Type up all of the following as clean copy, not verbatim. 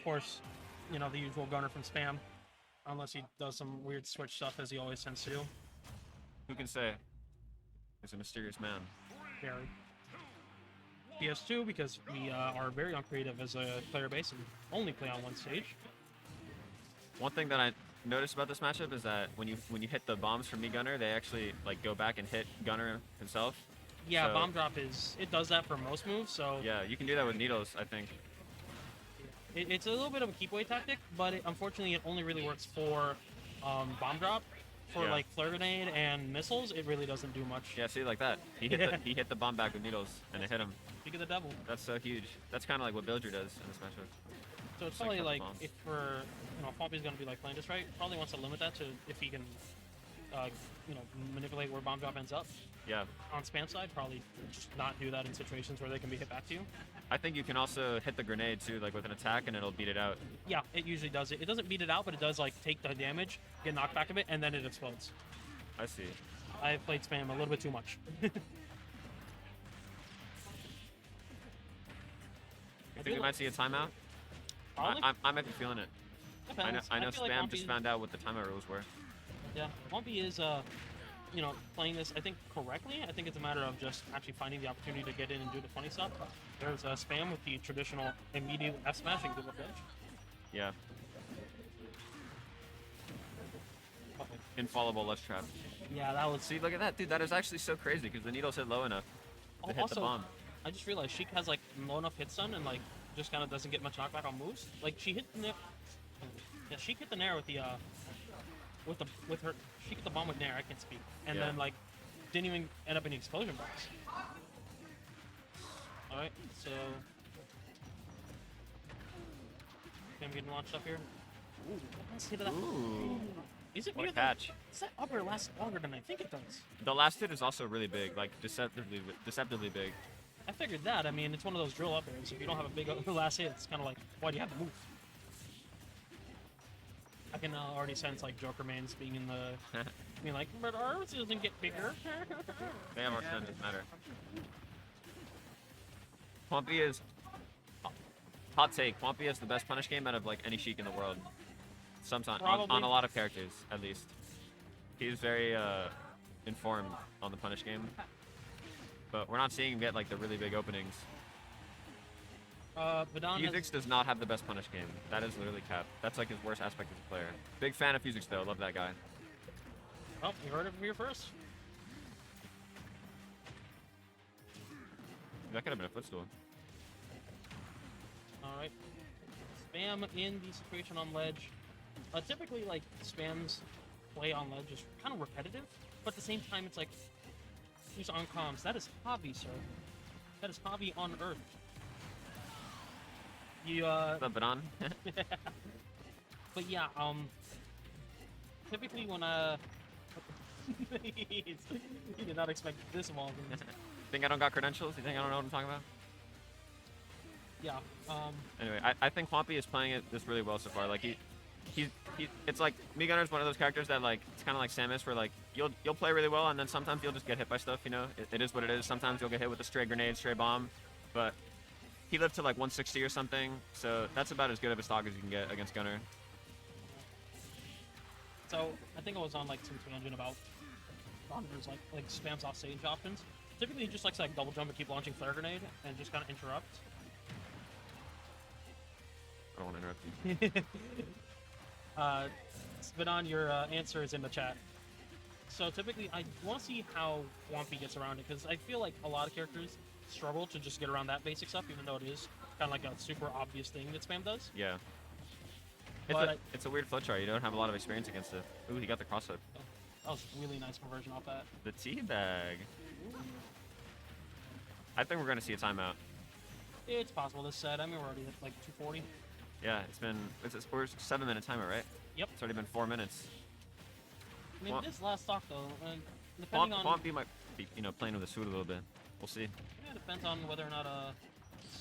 course, you know, the usual gunner from spam, unless he does some weird switch stuff as he always tends to do. Who can say? He's a mysterious man. Very. PS2 because we are very uncreative as a player base and only play on one stage. One thing that I noticed about this matchup is that when you hit the bombs from me Gunner, they actually like go back and hit Gunner himself. Yeah, So, bomb drop it does that for most moves, so yeah, you can do that with needles, I think. it's a little bit of a keep away tactic, but unfortunately it only really works for bomb drop. For Yeah. like flare grenade and missiles, it really doesn't do much. Yeah, see, like that. He hit the bomb back with needles, and it hit him. Speak of the devil. That's so huge. That's kind of like what Villager does in this matchup. So it's Just, like, probably cut the like bombs. if we're, you know, Juanpi's gonna be like playing this right, probably wants to limit that to if he can, you know, manipulate where bomb drop ends up. Yeah. On spam side, probably just not do that in situations where they can be hit back to you. I think you can also hit the grenade too, like with an attack, and it'll beat it out. Yeah, it usually does it. It doesn't beat it out, but it does like take the damage, get knocked back a bit, and then it explodes. I see. I've played spam a little bit too much. You think we might see a timeout? Probably. I might be feeling it. Depends. I know feel like Spam Juanpi just is- found out what the timeout rules were. Yeah, Juanpi is you know, playing this, I think, correctly. I think it's a matter of just actually finding the opportunity to get in and do the funny stuff. There's spam with the traditional immediate F smashing to the pitch. Yeah. Infallible left trap. Yeah, that was. See, look at that, dude. That is actually so crazy because the needles hit low enough to hit Also, the bomb. I just realized Sheik has like low enough hit stun and like just kind of doesn't get much knockback on moves. Like she hit the nair. Yeah, Sheik hit the nair with the with her. She hit the bomb with nair. I can't speak. And Yeah. then like didn't even end up in the explosion box. All right, so I'm getting launched up here. Ooh, let's hit that. Ooh. Is it What a weird catch. does that upper last longer than I think it does? The last hit is also really big, like deceptively big. I figured that. I mean, it's one of those drill up airs. If you don't have a big last hit, it's kind of like, why do you have to move? I can already sense like Joker mains being in the, being like, but ours doesn't get bigger. They have our stun, doesn't matter. Juanpi is hot take. Juanpi is the best punish game out of like any Sheik in the world. Sometimes on Probably. a lot of characters, at least. He's very informed on the punish game, but we're not seeing him get like the really big openings. Vidon has, Fuzix does not have the best punish game. That is literally cap. That's like his worst aspect as a player. Big fan of Fuzix though. Love that guy. oh, you heard it from here first. That could have been a footstool. All right, spam in the situation on ledge. Typically, like spam's play on ledge is kind of repetitive, but at the same time, it's like who's on comms? That is hobby, sir. That is hobby on Earth. You What's up, Badan? But yeah, typically when he did not expect this of all things. Think I don't got credentials? You think I don't know what I'm talking about? Yeah, Anyway, I think Juanpi is playing this really well so far. Like he it's like Me Gunner's one of those characters that like it's kind of like Samus, where like you'll play really well and then sometimes you'll just get hit by stuff. You know, it is what it is. Sometimes you'll get hit with a stray grenade, stray bomb, but he lived to like 160 or something, so that's about as good of a stock as you can get against Gunner. so I think I was on like some tangent about Gunner's like spams off stage options. Typically, he just likes to like double jump and keep launching flare grenade and just kind of interrupt. I don't want to interrupt you. Vidon, your answer is in the chat. So typically, I want to see how Juanpi gets around it, because I feel like a lot of characters struggle to just get around that basic stuff, even though it is kind of like a super obvious thing that spam does. Yeah. But It's a weird flip chart. You don't have a lot of experience against it. Ooh, he got the cross hook. that was a really nice conversion off that. The teabag. I think we're going to see a timeout. It's possible this set. I mean, we're already at like 240. Yeah, we're 7-minute timer, right? Yep. It's already been 4 minutes. I mean, Juan- this last stock though, depending on Juanpi might be, playing with the suit a little bit. We'll see. yeah, depends on whether or not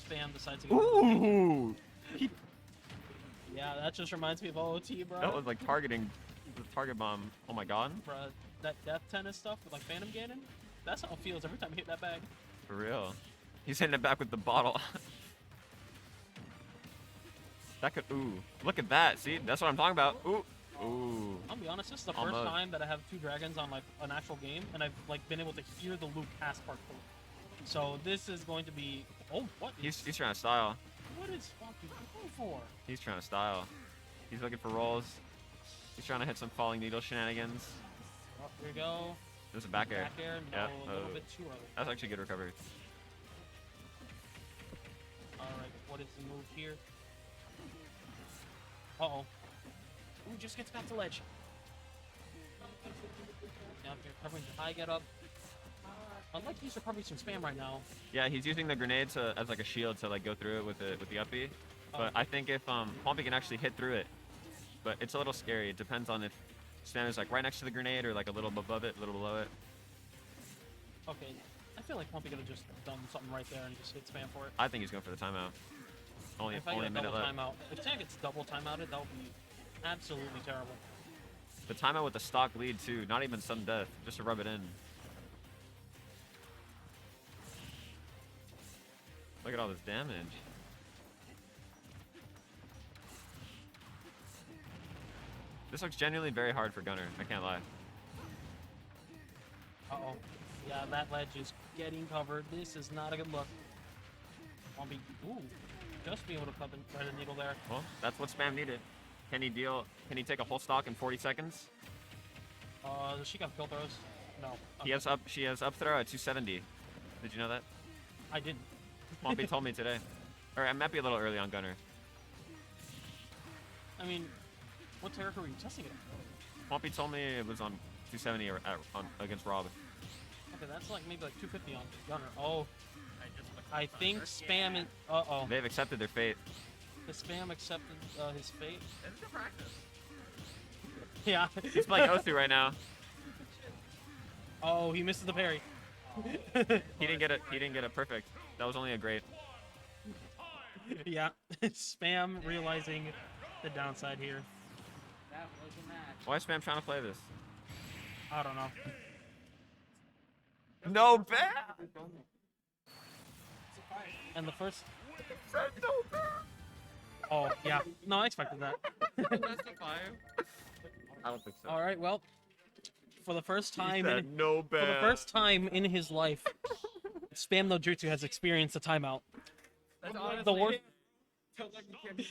spam decides to go. Ooh! Yeah, that just reminds me of OOT, bro. That was like targeting the target bomb. Oh my god. Bruh, that death tennis stuff with like Phantom Ganon. That's how it feels every time I hit that bag. For real. He's hitting it back with the bottle. That could. Ooh. Look at that. See, that's what I'm talking about. Ooh. Ooh. I'll be honest, this is the first Almost. time that I have 2 dragons on like an actual game, and I've like been able to hear the loop past part 4. So this is going to be. Oh, what? He's trying to style. What is Juanpi going for? He's trying to style. He's looking for rolls. He's trying to hit some falling needle shenanigans. Oh, here we go. There's a back air. Back air. No, Yeah. a little bit too early. That's actually good recovery. All right, what is the move here? Uh-oh. Ooh, just gets back to ledge. Now if you're covering the high get up. I'd like to use recovery some spam right now. Yeah, he's using the grenade as like a shield to like go through it with the uppy. But I think if Juanpi can actually hit through it, but it's a little scary. It depends on if spam is like right next to the grenade or like a little above it, a little below it. Okay, I feel like Juanpi could have just done something right there and just hit spam for it. I think he's going for the timeout. Only If I a get a minute double left. timeout, if Tan gets double timeouted, that would be absolutely terrible. The timeout with the stock lead too, not even sudden death, just to rub it in. Look at all this damage. This looks genuinely very hard for Gunner, I can't lie. Uh-oh. Yeah, that ledge is getting covered. This is not a good look. Juanpi, ooh, just be able to thread a needle there. Well, that's what spam needed. Can he take a whole stock in 40 seconds? Does she got kill throws? No. She has up throw at 270. Did you know that? I didn't. Juanpi told me today. Or I might be a little early on Gunner. I mean, what territory were you testing it at? Juanpi told me it was on 270 or against Rob. Okay, that's like maybe like 250 on Gunner. Oh, I think spam is. Uh-oh. They've accepted their fate. The spam accepted his fate. It's good practice. Yeah. He's playing Othu right now. Oh, he misses the parry. He didn't get it. He didn't get it perfect. That was only a great. Yeah. Spam realizing the downside here. That was a match. Why is spam trying to play this? I don't know. No bad. And the first. Oh, yeah. No, I expected that. That's a fire. I don't think so. All right, well, for the first He time said in, no bad. for the first time in his life, Spam no Jutsu has experienced a timeout. That's The honestly worst, feels like you can't be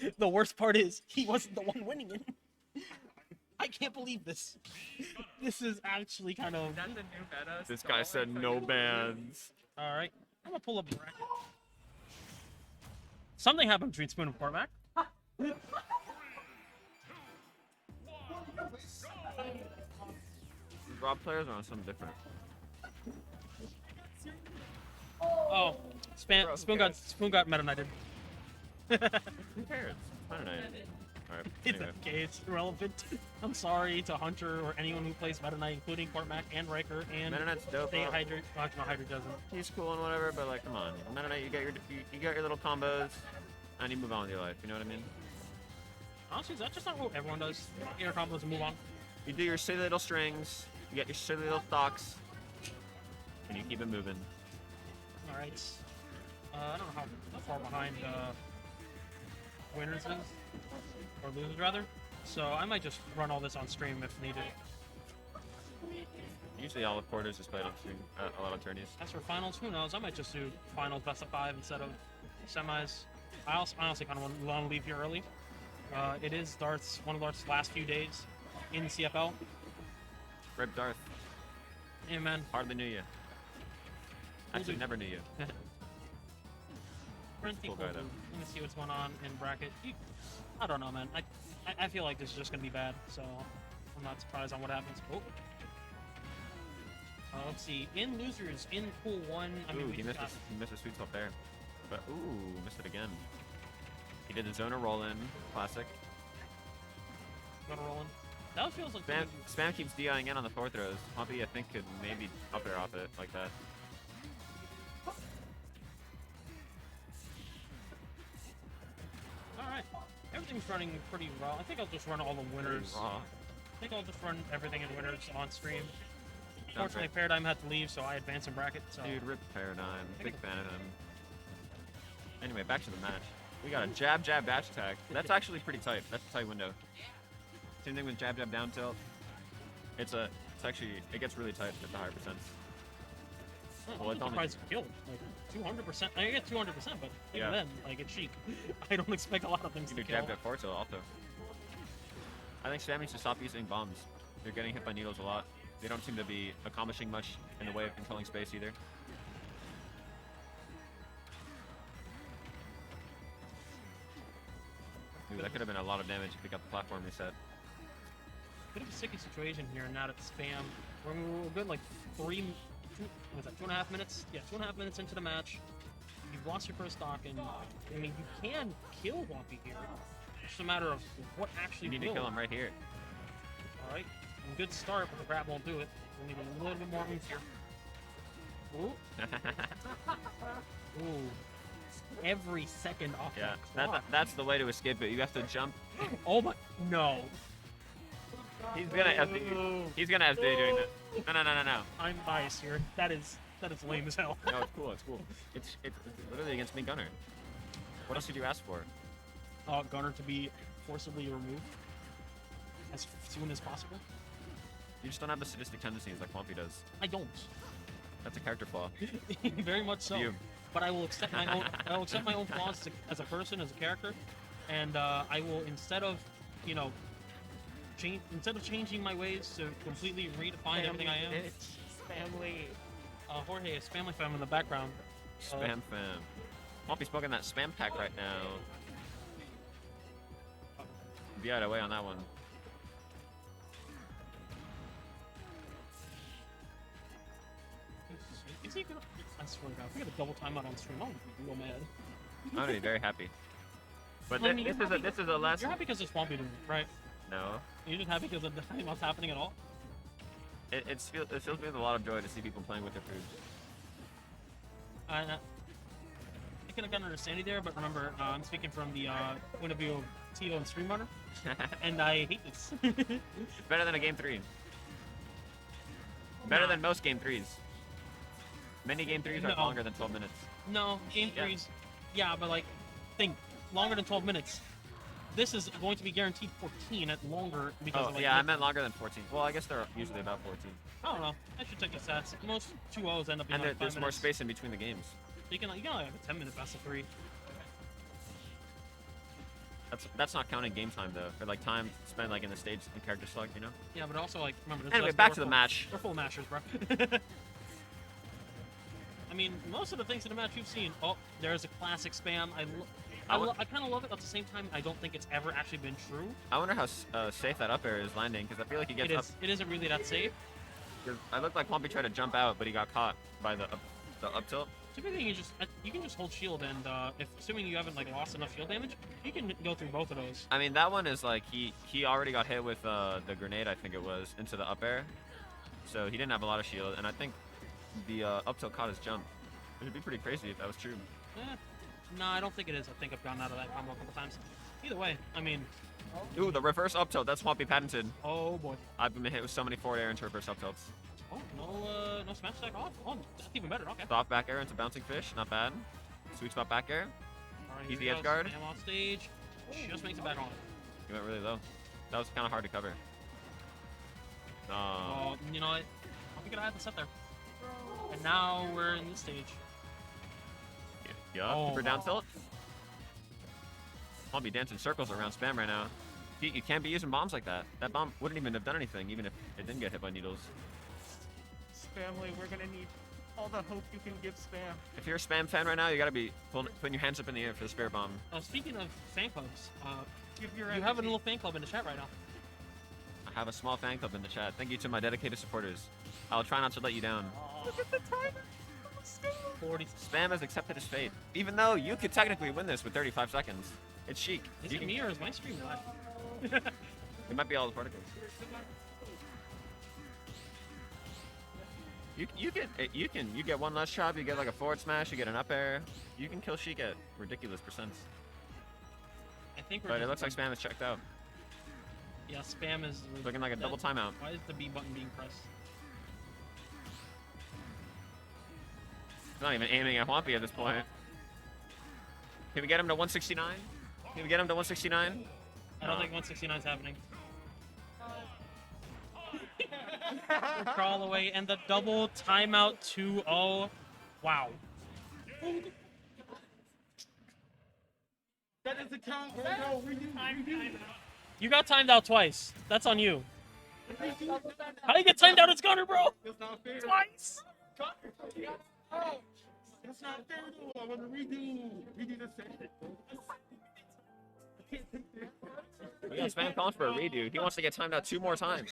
wrong. the worst part is he wasn't the one winning it. I can't believe this. This is actually kind of. That's a new meta. This guy said no bans. All right, I'm gonna pull up bracket. Something happened between Spoon and Cormac. Rob players are on something different. Oh, Spoon got Meta Knighted. Who cares? Fine night. Alright, It's anyway. okay, it's irrelevant. I'm sorry to Hunter or anyone who plays Meta Knight, including Cormac and Riker and Meta Knight's dope. They bro. Hydra. No, Hydra doesn't. He's cool and whatever, but like, come on. Meta Knight, you got your little combos, and you move on with your life. You know what I mean? Honestly, is that just not what everyone does? Get your combos and move on. You do your silly little strings, you get your silly little stocks, and you keep it moving. All right. I don't know how far behind winners is, or losers rather. So I might just run all this on stream if needed. Usually all the quarters is played on stream at a lot of tourneys. As for finals, who knows? I might just do finals best of 5 instead of semis. I honestly kind of want to leave here early. It is one of Darth's last few days in CFL. Rip Darth, Yeah, man. hardly knew you. Actually, do. never knew you. Pretty Cool cool, guy, dude. though. Let me see what's going on in bracket. I don't know, man. I feel like this is just gonna be bad, so I'm not surprised on what happens. Oh. Let's see. In losers, in pool 1, I mean, Ooh, we he missed a sweet spot there. But ooh, missed it again. He did the zoner roll in, classic. got rolling. That feels like Spam keeps DIing in on the 4 throws. Juanpi, I think, could maybe up air off it like that. Alright. Everything's running pretty well. I think I'll just run all the winners. Raw. I think I'll just run everything in winners on stream. Sounds Fortunately, great. Paradigm had to leave, so I advanced in bracket. So Dude, rip Paradigm. Big fan of him. Anyway, back to the match. We got a jab, jab, dash attack. That's actually pretty tight. That's a tight window. Same thing with jab, jab, down tilt. It's actually, it gets really tight at the higher percents. Well, it's I'm only- surprised you killed. Like 200%. I get 200%, but even Yeah. then, like it's Sheik. I don't expect a lot of things You to do kill. jab, jab, forward tilt also. I think Spam needs to stop using bombs. They're getting hit by needles a lot. They don't seem to be accomplishing much in the way of controlling space either. Ooh, that could have been a lot of damage if we got the platform reset. Bit of a sticky situation here now that Spam. We're good like 2.5 minutes? Yeah, 2.5 minutes into the match. You've lost your first stock, and I mean, you can kill Juanpi here. It's just a matter of what actually You need will. to kill him right here. All right, good start, but the grab won't do it. We'll need a little bit more oomph here. Ooh, ooh. Every second off Yeah, that clock. that's the way to escape it. You have to jump. Oh my, no. He's gonna FD. He's gonna FD doing that. No. I'm biased here. That is lame as hell. No, it's cool. It's cool. It's literally against me, Gunner. What else did you ask for? Gunner to be forcibly removed as soon as possible. You just don't have the sadistic tendencies like Juanpi does. I don't. That's a character flaw. Very much so. You. But I will accept my own. I will accept my own flaws as a person, as a character, and I will instead of, you know, changing my ways to completely redefine everything I am. Family. Jorge is family fam in the background. Spam fam. Juanpi's smoking that spam pack right now. Be out of the way on that one. Is he gonna? I swear to God, if we get a double timeout on stream, I'm gonna be real mad. I'm gonna be very happy. But I mean, this you're happy- is a lesson. You're happy because it's Juanpi doing it, right? No. You're just happy because of the timeout's happening at all? It fills me with a lot of joy to see people playing with their food. I can understand you there, but remember, I'm speaking from the point of view of Tio and Streamrunner, and I hate this. Better than a game 3. Better Nah. than most game 3s. Many game 3s are No. longer than 12 minutes. No, game Yeah. threes, yeah, but like, think longer than 12 minutes. This is going to be guaranteed 14 at longer because Oh, of like. yeah, I meant longer than 14. Well, I guess they're usually about 14. I don't know. I should check the stats. Most 2-0s end up being And like 5 there's more minutes. space in between the games. You can only have a 10-minute best of 3. That's not counting game time though, or like time spent like in the stage and character select, you know. Yeah, but also like remember. This Anyway, is back we're to the full- match. We're full mashers, bro. I mean, most of the things in the match you've seen. Oh, there's a classic spam. I kind of love it. At the same time, I don't think it's ever actually been true. I wonder how safe that up air is landing, because I feel like he gets up. It isn't really that safe. 'Cause I looked like Juanpi tried to jump out, but he got caught by the up tilt. Typically, you can just hold shield, and if assuming you haven't like lost enough shield damage, you can go through both of those. I mean, that one is like he already got hit with the grenade, I think it was, into the up air, so he didn't have a lot of shield, and I think the up tilt caught his jump. It would be pretty crazy if that was true. No, I don't think it is. I think I've gotten out of that combo a couple times. Either way, I mean, Ooh, the reverse up tilt. That's Juanpi patented. oh boy. I've been hit with so many forward air into reverse up tilts. Oh, no smash attack off. Oh, that's even better. Okay. Soft back air into bouncing fish, not bad. Sweet spot back air. All right, Easy here edge goes. guard. Spam off stage. Just makes it back on. He went really low. That was kind of hard to cover. Oh, you know what? I think I had to set there. And now we're in this stage. Yeah, Oh. super down tilt. Juanpi dancing circles around spam right now. You can't be using bombs like that. That bomb wouldn't even have done anything, even if it didn't get hit by needles. Family, we're gonna need all the hope you can give Spam. If you're a spam fan right now, you gotta be putting your hands up in the air for the spirit bomb. Speaking of fan clubs, Give your you have a little fan club in the chat right now. I have a small fan club in the chat. Thank you to my dedicated supporters. I'll try not to let you down. Look at the timer. 40. Spam has accepted his fate. Even though you could technically win this with 35 seconds. It's Sheik. Is You it can- me or is my stream live? It might be all the particles. You get one less chop, you get like a forward smash, you get an up air. You can kill Sheik at ridiculous percents. I think we're But it just- looks like spam is checked out. Yeah, spam is Looking like a double timeout. Why is the B button being pressed? It's not even aiming at Juanpi at this point. Can we get him to 169? Can we get him to 169? I don't think 169 is happening. Crawl away and the double timeout 2-0. Wow. That doesn't count. No, redo. You got timed out twice. That's on you. How do you get timed out? It's Gunner, bro. That's not fair. Twice. That's not fair though. I want to redo the session. I can't take this. We got Spam calling for a redo. He wants to get timed out 2 more times.